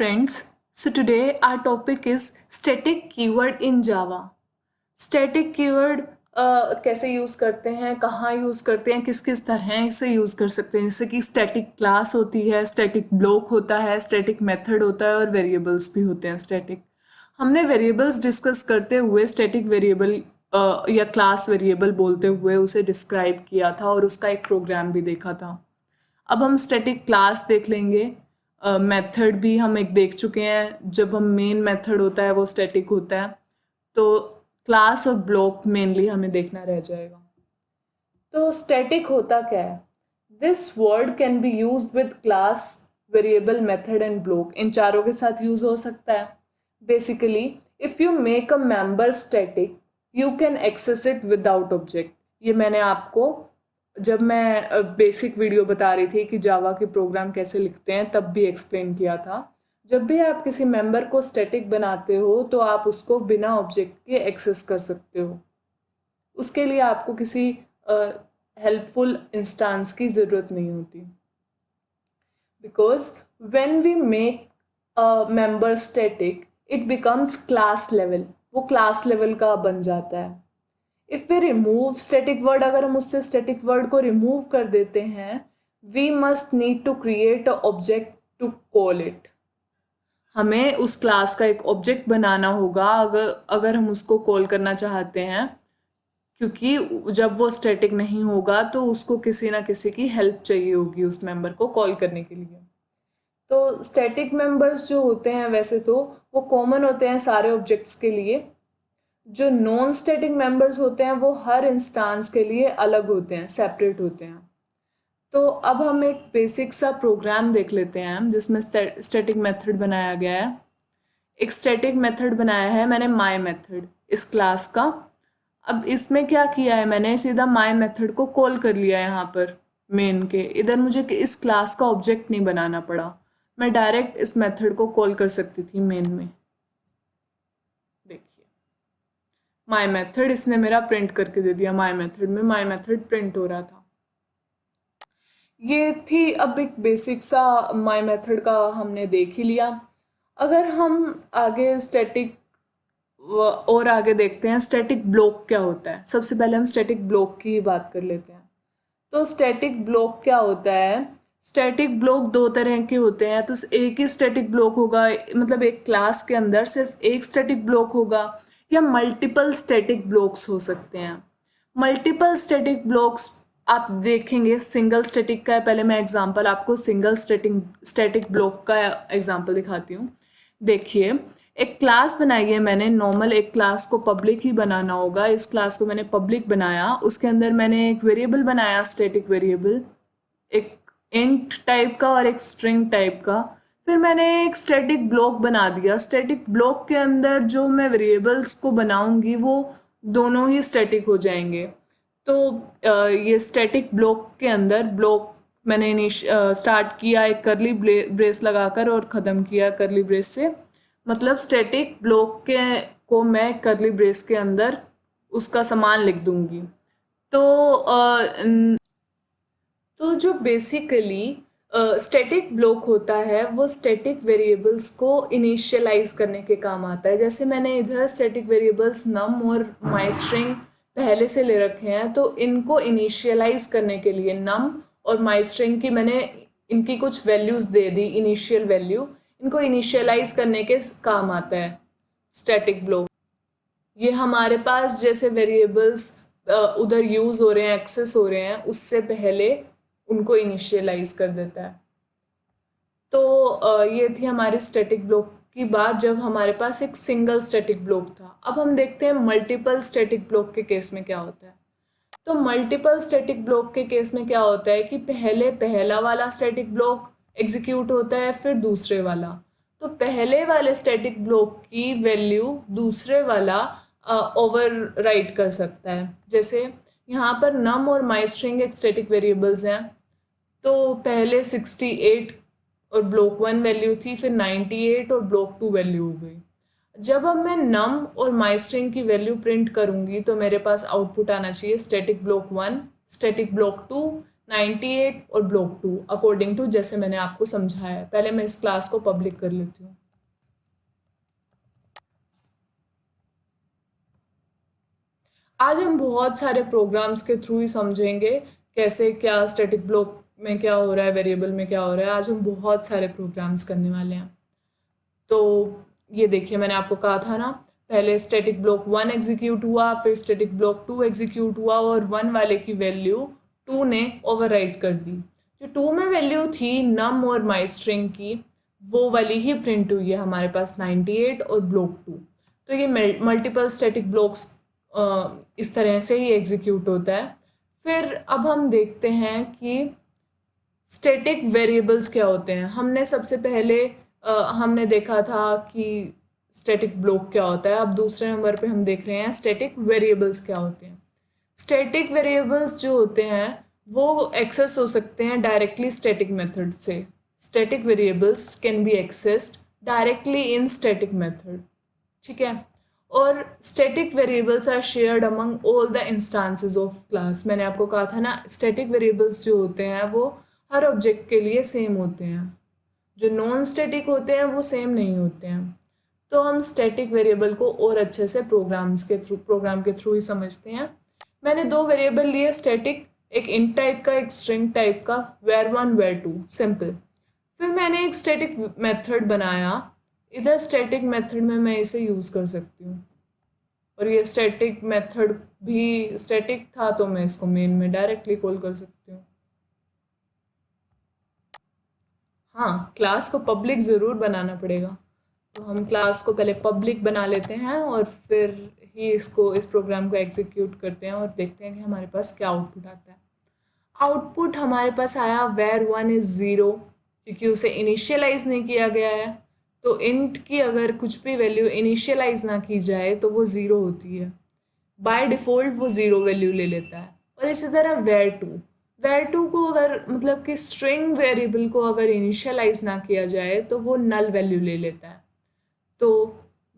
friends, so today our topic is static keyword in Java. Static keyword कैसे use करते हैं, कहाँ use करते हैं, किस किस तरह से यूज़ कर सकते हैं, जैसे कि स्टैटिक क्लास होती है, स्टैटिक ब्लॉक होता है, स्टैटिक मेथड होता है और वेरिएबल्स भी होते हैं स्टैटिक। हमने वेरिएबल्स डिस्कस करते हुए स्टैटिक वेरिएबल या क्लास वेरिएबल बोलते हुए उसे डिस्क्राइब किया था और उसका एक प्रोग्राम भी देखा था। अब हम स्टैटिक क्लास देख लेंगे। मेथड भी हम एक देख चुके हैं। जब हम मेन मेथड होता है वो स्टैटिक होता है, तो क्लास और ब्लॉक मेनली हमें देखना रह जाएगा। तो स्टैटिक होता क्या है? This word can be used with class, variable, method and block. इन चारों के साथ यूज हो सकता है। Basically if you make a member static you can access it without object. ये मैंने आपको जब मैं बेसिक वीडियो बता रही थी कि जावा के प्रोग्राम कैसे लिखते हैं तब भी एक्सप्लेन किया था। जब भी आप किसी मेंबर को स्टैटिक बनाते हो तो आप उसको बिना ऑब्जेक्ट के एक्सेस कर सकते हो। उसके लिए आपको किसी हेल्पफुल इंस्टांस की ज़रूरत नहीं होती, because when we make a member static it becomes class level. वो क्लास लेवल का बन जाता है। If we remove static word, अगर हम उससे स्टैटिक वर्ड को रिमूव कर देते हैं, we must need to create a object to call it. हमें उस क्लास का एक ऑब्जेक्ट बनाना होगा अगर हम उसको कॉल करना चाहते हैं, क्योंकि जब वो स्टैटिक नहीं होगा तो उसको किसी ना किसी की हेल्प चाहिए होगी उस मेंबर को कॉल करने के लिए। तो स्टैटिक मेंबर्स जो होते हैं वैसे तो वो कॉमन होते हैं सारे ऑब्जेक्ट्स के लिए। जो नॉन स्टैटिक मेंबर्स होते हैं वो हर इंस्टांस के लिए अलग होते हैं, सेपरेट होते हैं। तो अब हम एक बेसिक सा प्रोग्राम देख लेते हैं जिसमें स्टैटिक मेथड बनाया गया है। एक स्टैटिक मेथड बनाया है मैंने माय मेथड इस क्लास का। अब इसमें क्या किया है, मैंने सीधा माय मेथड को कॉल कर लिया है यहाँ पर मेन के। इधर मुझे इस क्लास का ऑब्जेक्ट नहीं बनाना पड़ा, मैं डायरेक्ट इस मेथड को कॉल कर सकती थी मेन में। देखिए माय मेथड इसने मेरा प्रिंट करके दे दिया। माय मेथड में माय मेथड प्रिंट हो रहा था। ये थी अब एक बेसिक सा माय मेथड का हमने देख ही लिया। अगर हम आगे स्टैटिक और आगे देखते हैं स्टैटिक ब्लॉक क्या होता है। सबसे पहले हम स्टैटिक ब्लॉक की ही बात कर लेते हैं। तो स्टैटिक ब्लॉक क्या होता है? स्टैटिक ब्लॉक दो तरह के होते हैं। तो एक ही स्टैटिक ब्लॉक होगा, मतलब एक क्लास के अंदर सिर्फ एक स्टैटिक ब्लॉक होगा, या मल्टीपल स्टैटिक ब्लॉक्स हो सकते हैं। मल्टीपल स्टैटिक ब्लॉक्स आप देखेंगे सिंगल स्टैटिक का है। पहले मैं एग्जांपल आपको सिंगल स्टैटिक ब्लॉक का एग्जांपल दिखाती हूँ। देखिए एक क्लास बनाई है मैंने नॉर्मल। एक क्लास को पब्लिक ही बनाना होगा। इस क्लास को मैंने पब्लिक बनाया, उसके अंदर मैंने एक वेरिएबल बनाया, स्टैटिक वेरिएबल, एक इंट टाइप का और एक स्ट्रिंग टाइप का। फिर मैंने एक स्टैटिक ब्लॉक बना दिया। स्टैटिक ब्लॉक के अंदर जो मैं वेरिएबल्स को बनाऊंगी वो दोनों ही स्टैटिक हो जाएंगे। तो ये स्टैटिक ब्लॉक के अंदर ब्लॉक मैंने स्टार्ट किया एक करली ब्रेस लगाकर और ख़त्म किया करली ब्रेस से। मतलब स्टैटिक ब्लॉक के को मैं करली ब्रेस के अंदर उसका सामान लिख दूंगी। तो जो बेसिकली स्टैटिक ब्लॉक होता है वो स्टैटिक वेरिएबल्स को इनिशियलाइज करने के काम आता है। जैसे मैंने इधर स्टैटिक वेरिएबल्स नम और माइस्ट्रिंग पहले से ले रखे हैं, तो इनको इनिशियलाइज करने के लिए नम और माइस्ट्रिंग की मैंने इनकी कुछ वैल्यूज़ दे दी, इनिशियल वैल्यू। इनको इनिशियलाइज करने के काम आता है स्टैटिक ब्लॉक। ये हमारे पास जैसे वेरिएबल्स उधर यूज़ हो रहे हैं, एक्सेस हो रहे हैं, उससे पहले उनको इनिशियलाइज कर देता है। तो ये थी हमारी स्टैटिक ब्लॉक की बात जब हमारे पास एक सिंगल स्टैटिक ब्लॉक था। अब हम देखते हैं मल्टीपल स्टैटिक ब्लॉक के केस में क्या होता है। तो मल्टीपल स्टैटिक ब्लॉक के केस में क्या होता है कि पहले पहला वाला स्टैटिक ब्लॉक एग्जीक्यूट होता है, फिर दूसरे वाला। तो पहले वाले स्टैटिक ब्लॉक की वैल्यू दूसरे वाला ओवर राइट कर सकता है। जैसे यहाँ पर नम और माइस्ट्रिंग एक स्टैटिक वेरिएबल्स हैं। तो पहले 68 और ब्लॉक 1 वैल्यू थी, फिर 98 और ब्लॉक 2 वैल्यू हो गई। जब अब मैं नम और माइस्ट्रिंग की वैल्यू प्रिंट करूंगी तो मेरे पास आउटपुट आना चाहिए स्टैटिक ब्लॉक 1, स्टैटिक ब्लॉक 2, 98 और ब्लॉक 2 अकॉर्डिंग टू जैसे मैंने आपको समझाया है। पहले मैं इस क्लास को पब्लिक कर लेती हूँ। आज हम बहुत सारे प्रोग्राम्स के थ्रू ही समझेंगे कैसे क्या स्टैटिक ब्लॉक में क्या हो रहा है, वेरिएबल में क्या हो रहा है। आज हम बहुत सारे प्रोग्राम्स करने वाले हैं। तो ये देखिए, मैंने आपको कहा था ना, पहले स्टैटिक ब्लॉक 1 एग्जीक्यूट हुआ, फिर स्टैटिक ब्लॉक 2 एग्जीक्यूट हुआ और 1 वाले की वैल्यू 2 ने ओवरराइट कर दी। जो 2 में वैल्यू थी नम और माई स्ट्रिंग की, वो वाली ही प्रिंट हुई है हमारे पास 98 और ब्लॉक 2। तो ये मल्टीपल स्टैटिक ब्लॉक्स इस तरह से ही एग्जीक्यूट होता है। फिर अब हम देखते हैं कि स्टैटिक वेरिएबल्स क्या होते हैं। हमने सबसे पहले हमने देखा था कि स्टैटिक ब्लॉक क्या होता है। अब दूसरे नंबर पे हम देख रहे हैं स्टैटिक वेरिएबल्स क्या होते हैं। स्टैटिक वेरिएबल्स जो होते हैं वो एक्सेस हो सकते हैं डायरेक्टली स्टैटिक मेथड से। Static variables can be accessed directly in static method, ठीक है। और static variables are shared among all the instances of class. मैंने आपको कहा था ना, स्टैटिक वेरिएबल्स जो होते हैं वो हर ऑब्जेक्ट के लिए सेम होते हैं। जो नॉन स्टैटिक होते हैं वो सेम नहीं होते हैं। तो हम स्टैटिक वेरिएबल को और अच्छे से प्रोग्राम के थ्रू ही समझते हैं। मैंने दो वेरिएबल लिए स्टैटिक, एक इंट टाइप का, एक स्ट्रिंग टाइप का, var1 var2, सिंपल। फिर मैंने एक स्टैटिक मेथड बनाया। इधर स्टैटिक मेथड में मैं इसे यूज़ कर सकती हूँ, और ये स्टैटिक मेथड भी स्टैटिक था तो मैं इसको मेन में डायरेक्टली कॉल कर सकती हूँ। हाँ, क्लास को पब्लिक ज़रूर बनाना पड़ेगा। तो हम क्लास को पहले पब्लिक बना लेते हैं और फिर ही इस प्रोग्राम को एग्जीक्यूट करते हैं और देखते हैं कि हमारे पास क्या आउटपुट आता है। आउटपुट हमारे पास आया var1 इज़ 0, क्योंकि उसे इनिशियलाइज नहीं किया गया है। तो इंट की अगर कुछ भी वैल्यू इनिशियलाइज ना की जाए तो वो 0 होती है। बाय डिफ़ॉल्ट वो 0 वैल्यू ले लेता है। और इसी तरह var2 को अगर मतलब कि स्ट्रिंग वेरिएबल को अगर इनिशियलाइज ना किया जाए तो वो नल वैल्यू ले लेता है। तो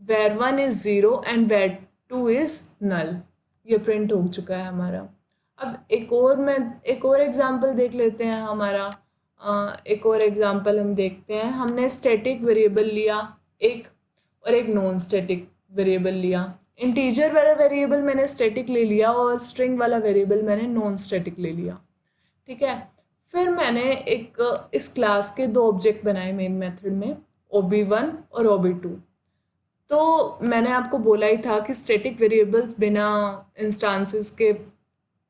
var1 is 0 and var2 is नल। ये प्रिंट हो चुका है हमारा। अब एक और एग्जांपल देख लेते हैं हमारा। एक और एग्जांपल हम देखते हैं। हमने स्टैटिक वेरिएबल लिया एक, और एक नॉन स्टैटिक वेरिएबल लिया। इंटीजर वाला वेरिएबल मैंने स्टैटिक ले लिया और स्ट्रिंग वाला वेरिएबल मैंने नॉन स्टैटिक ले लिया, ठीक है। फिर मैंने एक इस क्लास के दो ऑब्जेक्ट बनाए मेन मेथड में, ob1 और ob2। तो मैंने आपको बोला ही था कि स्टैटिक वेरिएबल्स बिना इंस्टांसेस के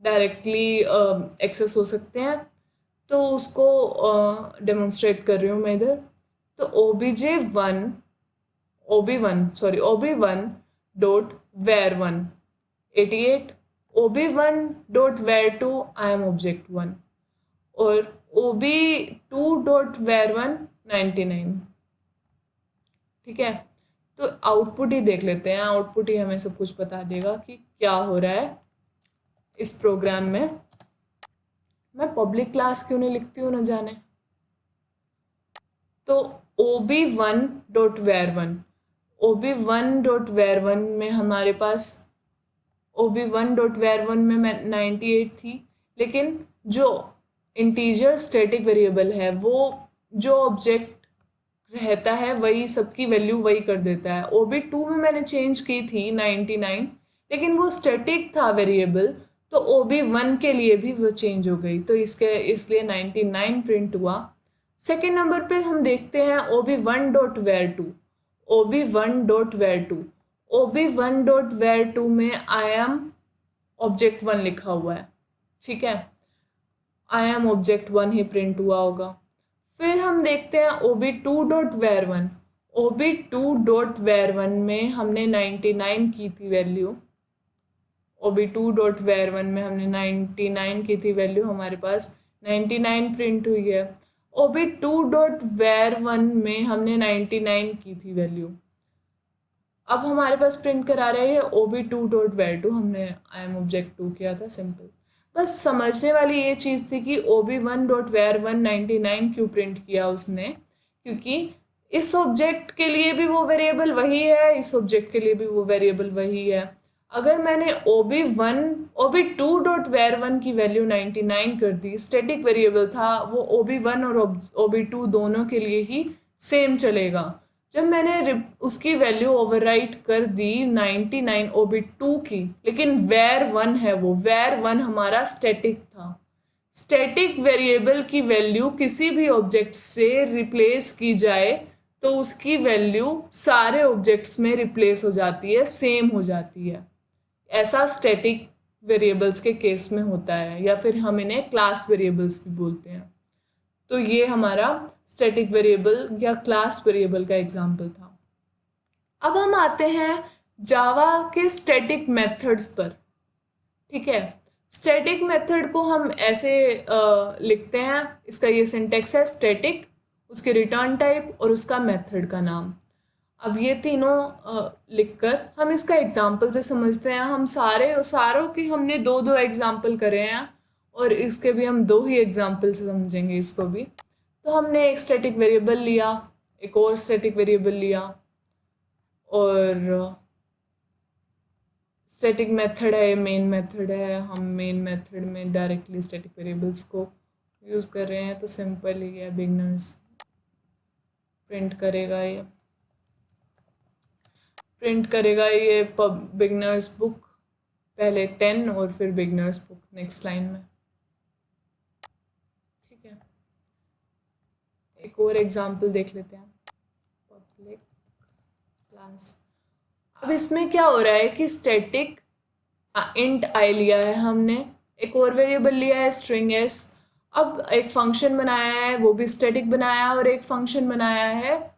डायरेक्टली एक्सेस हो सकते हैं। तो उसको डेमोन्स्ट्रेट कर रही हूँ मैं इधर। तो ob1 dot var1 88, ob1 dot var2 I am object 1, और ob2 डॉट var1 99, ठीक है। तो आउटपुट ही देख लेते हैं। आउटपुट ही हमें सब कुछ बता देगा कि क्या हो रहा है इस प्रोग्राम में। मैं पब्लिक क्लास क्यों नहीं लिखती हूँ न जाने। तो ob1 डॉट var1 में हमारे पास ob1 डॉट var1 में 98 थी, लेकिन जो इंटीजर स्टैटिक वेरिएबल है वो जो ऑब्जेक्ट रहता है वही सबकी वैल्यू वही कर देता है। ob2 में मैंने चेंज की थी 99, लेकिन वो स्टैटिक था वेरिएबल, तो ob1 के लिए भी वो चेंज हो गई, तो इसलिए 99 प्रिंट हुआ। सेकेंड नंबर पे हम देखते हैं ob1 dot var2। ob1 dot var2 में आई एम ऑब्जेक्ट 1 लिखा हुआ है, ठीक है। I am object 1 he print हुआ होगा। फिर हम देखते हैं ob2 डॉट var1 में हमने 99 की थी वैल्यू। ob2 डॉट var1 में हमने 99 की थी वैल्यू, हमारे पास 99 प्रिंट हुई है। ob2 डॉट var1 में हमने 99 की थी वैल्यू। अब हमारे पास प्रिंट करा रहे हैं ob2 डॉट var2, हमने आई एम ऑब्जेक्ट 2 किया था, सिंपल। बस समझने वाली ये चीज़ थी कि ob1 डॉट var1 99 क्यों प्रिंट किया उसने, क्योंकि इस ऑब्जेक्ट के लिए भी वो वेरिएबल वही है, इस ऑब्जेक्ट के लिए भी वो वेरिएबल वही है। अगर मैंने ob2.var1 की वैल्यू 99 कर दी, स्टैटिक वेरिएबल था वो ob1 और ob2 दोनों के लिए ही सेम चलेगा। जब मैंने उसकी वैल्यू ओवरराइट कर दी 99 ob2 की, लेकिन var1 है, वो var1 हमारा स्टैटिक था। स्टैटिक वेरिएबल की वैल्यू किसी भी ऑब्जेक्ट से रिप्लेस की जाए तो उसकी वैल्यू सारे ऑब्जेक्ट्स में रिप्लेस हो जाती है, सेम हो जाती है। ऐसा स्टैटिक वेरिएबल्स के केस में होता है, या फिर हम इन्हें क्लास वेरिएबल्स भी बोलते हैं। तो ये हमारा स्टैटिक वेरिएबल या क्लास वेरिएबल का एग्जाम्पल था। अब हम आते हैं जावा के स्टैटिक मेथड्स पर। ठीक है, स्टैटिक मेथड को हम ऐसे लिखते हैं, इसका ये सिंटेक्स है स्टैटिक, उसके रिटर्न टाइप और उसका मेथड का नाम। अब ये तीनों लिखकर हम इसका एग्जाम्पल से समझते हैं। हम सारों की हमने दो दो एग्जाम्पल करे हैं और इसके भी हम दो ही एग्जाम्पल से समझेंगे इसको भी। तो हमने एक स्टैटिक वेरिएबल लिया, एक और स्टैटिक वेरिएबल लिया, और स्टैटिक मेथड है, मेन मेथड है। हम मेन मेथड में डायरेक्टली स्टैटिक वेरिएबल्स को यूज़ कर रहे हैं, तो सिंपल ही है, बिगनर्स प्रिंट करेगा ये बिगनर्स बुक, पहले 10 और फिर बिगनर्स बुक नेक्स्ट लाइन में। ठीक है, एक और एग्जांपल देख लेते हैं, पब्लिक क्लास। अब इसमें क्या हो रहा है कि स्टैटिक इंट आई लिया है हमने, एक और वेरिएबल लिया है स्ट्रिंग एस। अब एक फंक्शन बनाया है, वो भी स्टैटिक बनाया है, और एक फंक्शन बनाया है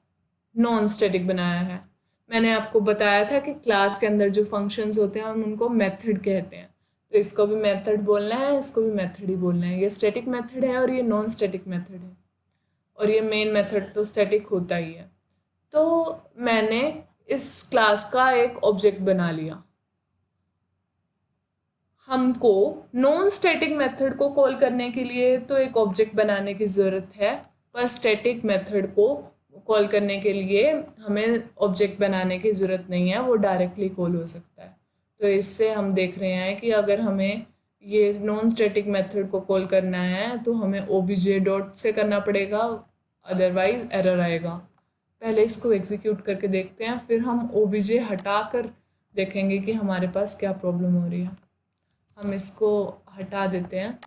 नॉन स्टैटिक बनाया है। मैंने आपको बताया था कि क्लास के अंदर जो फंक्शंस होते हैं हम उनको मेथड कहते हैं, तो इसको भी मेथड बोलना है, इसको भी मेथड ही बोलना है। ये स्टैटिक मेथड है और ये नॉन स्टैटिक मेथड है, और ये मेन मेथड तो स्टैटिक होता ही है। तो मैंने इस क्लास का एक ऑब्जेक्ट बना लिया। हमको नॉन स्टैटिक मेथड को कॉल करने के लिए तो एक ऑब्जेक्ट बनाने की ज़रूरत है, पर स्टैटिक मेथड को कॉल करने के लिए हमें ऑब्जेक्ट बनाने की ज़रूरत नहीं है, वो डायरेक्टली कॉल हो सकता है। तो इससे हम देख रहे हैं कि अगर हमें ये नॉन स्टैटिक मेथड को कॉल करना है तो हमें obj डॉट से करना पड़ेगा, अदरवाइज एरर आएगा। पहले इसको एग्जीक्यूट करके देखते हैं, फिर हम obj हटा कर देखेंगे कि हमारे पास क्या प्रॉब्लम हो रही है। हम इसको हटा देते हैं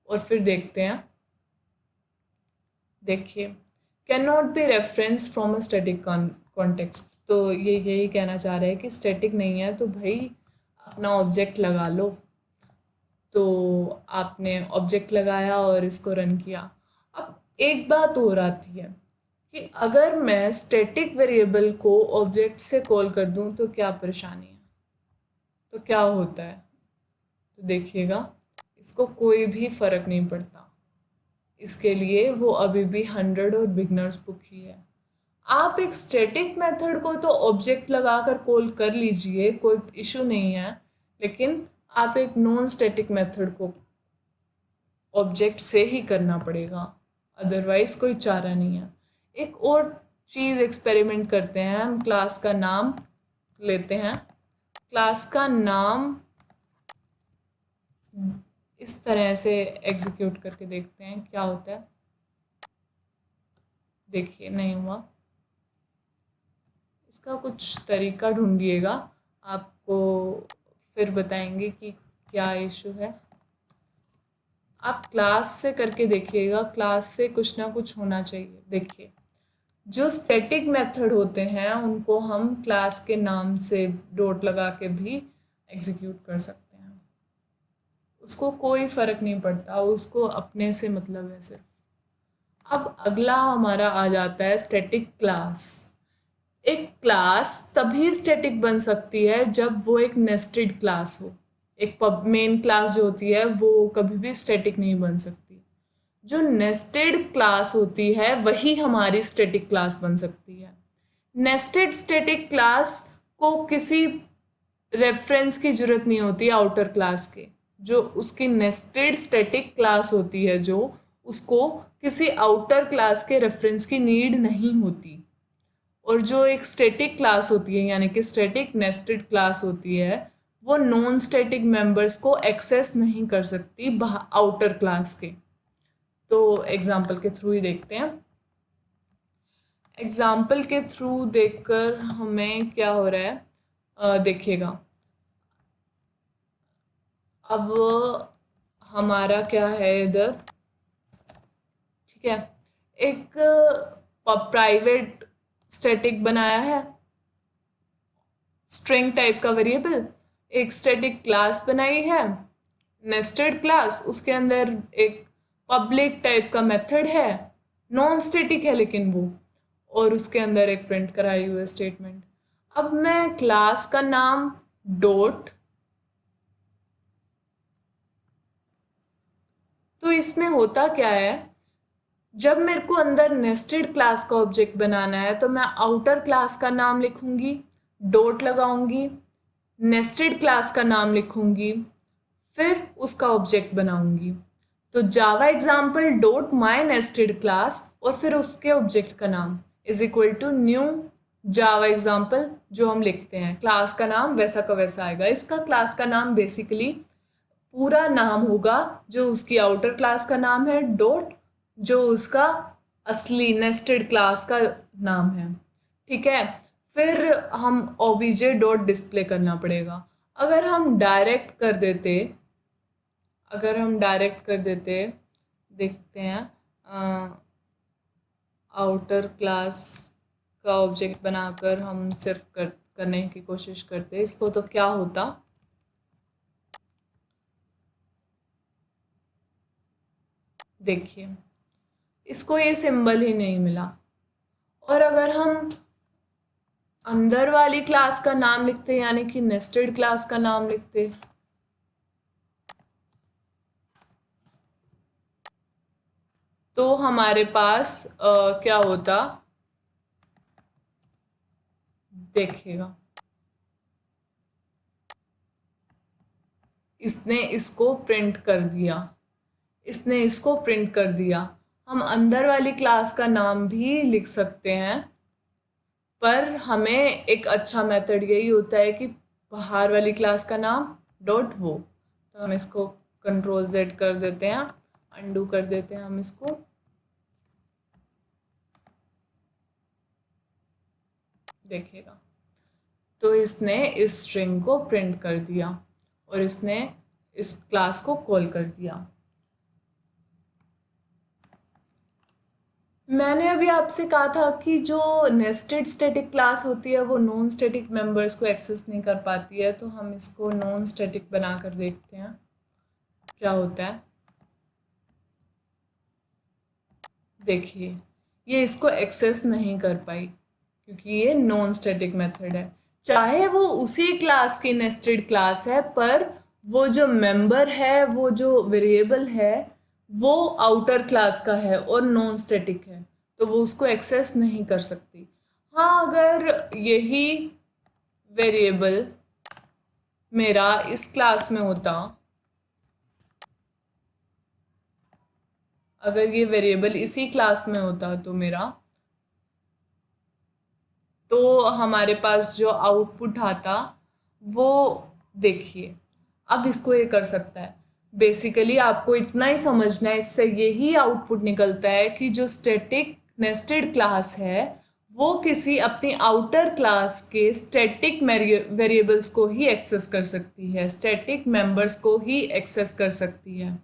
और फिर देखते हैं। देखिए, can not be reference from a static context, तो ये यही कहना चाह रहे हैं कि स्टैटिक नहीं है तो भाई अपना ऑब्जेक्ट लगा लो। तो आपने ऑब्जेक्ट लगाया और इसको रन किया। अब एक बात और आती है कि अगर मैं स्टैटिक वेरिएबल को ऑब्जेक्ट से कॉल कर दूं तो क्या परेशानी है, तो क्या होता है। तो देखिएगा, इसको कोई भी फ़र्क नहीं पड़ता, इसके लिए वो अभी भी 100 और बिगनर्स बुक ही है। आप एक स्टैटिक मेथड को तो ऑब्जेक्ट लगाकर कॉल कर लीजिए, कोई इशू नहीं है, लेकिन आप एक नॉन स्टैटिक मेथड को ऑब्जेक्ट से ही करना पड़ेगा, अदरवाइज कोई चारा नहीं है। एक और चीज़ एक्सपेरिमेंट करते हैं, हम क्लास का नाम लेते हैं। क्लास का नाम इस तरह से एग्जीक्यूट करके देखते हैं क्या होता है। देखिए, नहीं हुआ। इसका कुछ तरीका ढूंढिएगा, आपको फिर बताएंगे कि क्या इशू है। आप क्लास से करके देखिएगा, क्लास से कुछ ना कुछ होना चाहिए। देखिए, जो स्टैटिक मेथड होते हैं उनको हम क्लास के नाम से डॉट लगा के भी एग्जीक्यूट कर सकते हैं, उसको कोई फ़र्क नहीं पड़ता, उसको अपने से मतलब है सिर्फ। अब अगला हमारा आ जाता है स्टैटिक क्लास। एक क्लास तभी स्टैटिक बन सकती है जब वो एक नेस्टेड क्लास हो। एक मेन क्लास जो होती है वो कभी भी स्टैटिक नहीं बन सकती। जो नेस्टेड क्लास होती है वही हमारी स्टैटिक क्लास बन सकती है। नेस्टेड स्टैटिक क्लास को किसी रेफरेंस की जरूरत नहीं होती आउटर क्लास के। जो उसकी नेस्टेड स्टैटिक क्लास होती है, जो उसको किसी आउटर क्लास के रेफरेंस की नीड नहीं होती। और जो एक स्टैटिक क्लास होती है यानी कि स्टैटिक नेस्टेड क्लास होती है वो नॉन स्टैटिक मेंबर्स को एक्सेस नहीं कर सकती आउटर क्लास के। तो एग्जाम्पल के थ्रू ही देखते हैं। एग्जाम्पल के थ्रू देखकर हमें क्या हो रहा है देखिएगा। अब हमारा क्या है इधर, ठीक है, एक प्राइवेट स्टैटिक बनाया है, स्ट्रिंग टाइप का वेरिएबल, एक स्टैटिक क्लास बनाई है नेस्टेड क्लास, उसके अंदर एक पब्लिक टाइप का मेथड है, नॉन स्टैटिक है लेकिन वो, और उसके अंदर एक प्रिंट कराई हुई स्टेटमेंट। अब मैं क्लास का नाम डॉट, तो इसमें होता क्या है, जब मेरे को अंदर नेस्टेड क्लास का ऑब्जेक्ट बनाना है तो मैं आउटर क्लास का नाम लिखूंगी, डॉट लगाऊंगी, नेस्टेड क्लास का नाम लिखूंगी, फिर उसका ऑब्जेक्ट बनाऊंगी। तो Java example dot my nested class और फिर उसके ऑब्जेक्ट का नाम is equal to new Java example, जो हम लिखते हैं क्लास का नाम वैसा का वैसा आएगा। इसका क्लास का नाम बेसिकली पूरा नाम होगा जो उसकी आउटर क्लास का नाम है, डॉट जो उसका असली नेस्टेड क्लास का नाम है, ठीक है। फिर हम ओबीजे डॉट डिस्प्ले करना पड़ेगा। अगर हम डायरेक्ट कर देते, देखते हैं आउटर क्लास का ऑब्जेक्ट बनाकर हम सिर्फ करने की कोशिश करते इसको, तो क्या होता, देखिए इसको ये सिंबल ही नहीं मिला। और अगर हम अंदर वाली क्लास का नाम लिखते यानी कि नेस्टेड क्लास का नाम लिखते, तो हमारे पास क्या होता, देखिएगा इसने इसको प्रिंट कर दिया, हम अंदर वाली क्लास का नाम भी लिख सकते हैं, पर हमें एक अच्छा मेथड यही होता है कि बाहर वाली क्लास का नाम डॉट वो। तो हम इसको कंट्रोल जेड कर देते हैं, अंडू कर देते हैं हम इसको, देखिएगा तो इसने इस स्ट्रिंग को प्रिंट कर दिया और इसने इस क्लास को कॉल कर दिया। मैंने अभी आपसे कहा था कि जो नेस्टेड स्टैटिक क्लास होती है वो नॉन स्टैटिक मेंबर्स को एक्सेस नहीं कर पाती है, तो हम इसको नॉन स्टैटिक बनाकर देखते हैं क्या होता है। देखिए ये इसको एक्सेस नहीं कर पाई क्योंकि ये नॉन स्टैटिक मेथड है, चाहे वो उसी क्लास की नेस्टेड क्लास है, पर वो जो मेंबर है, वो जो वेरिएबल है वो आउटर क्लास का है और नॉन स्टैटिक है, तो वो उसको एक्सेस नहीं कर सकती। हाँ, अगर यही वेरिएबल मेरा इस क्लास में होता, अगर ये वेरिएबल इसी क्लास में होता तो मेरा, तो हमारे पास जो आउटपुट आता वो, देखिए अब इसको ये कर सकता है। बेसिकली आपको इतना ही समझना है, इससे यही आउटपुट निकलता है कि जो स्टैटिक नेस्टेड क्लास है वो किसी अपनी आउटर क्लास के स्टैटिक वेरिएबल्स को ही एक्सेस कर सकती है, स्टैटिक मेंबर्स को ही एक्सेस कर सकती है।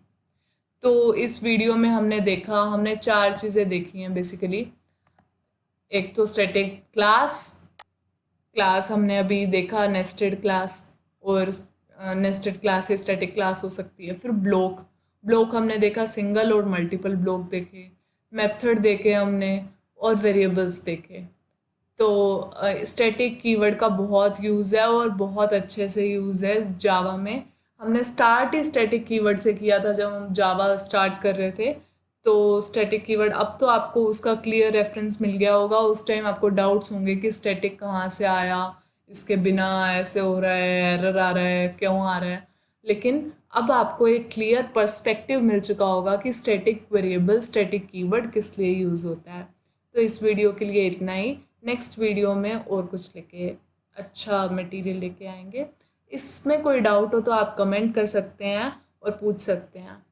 तो इस वीडियो में हमने 4 चीज़ें देखी हैं बेसिकली। एक तो स्टैटिक क्लास हमने अभी देखा, नेस्टेड क्लास, और नेस्टेड क्लास से स्टैटिक क्लास हो सकती है। फिर ब्लॉक हमने देखा, सिंगल और मल्टीपल ब्लॉक देखे, मेथड देखे हमने, और वेरिएबल्स देखे। तो स्टैटिक कीवर्ड का बहुत यूज़ है और बहुत अच्छे से यूज़ है जावा में। हमने स्टार्ट ही स्टैटिक कीवर्ड से किया था जब हम जावा स्टार्ट कर रहे थे। तो स्टैटिक कीवर्ड, अब तो आपको उसका क्लियर रेफरेंस मिल गया होगा। उस टाइम आपको डाउट्स होंगे कि स्टैटिक कहाँ से आया, इसके बिना ऐसे हो रहा है, एरर आ रहा है, क्यों आ रहा है, लेकिन अब आपको एक क्लियर पर्सपेक्टिव मिल चुका होगा कि स्टैटिक वेरिएबल, स्टैटिक कीवर्ड किस लिए यूज़ होता है। तो इस वीडियो के लिए इतना ही। नेक्स्ट वीडियो में और कुछ लेके अच्छा मटेरियल लेके आएंगे। इसमें कोई डाउट हो तो आप कमेंट कर सकते हैं और पूछ सकते हैं।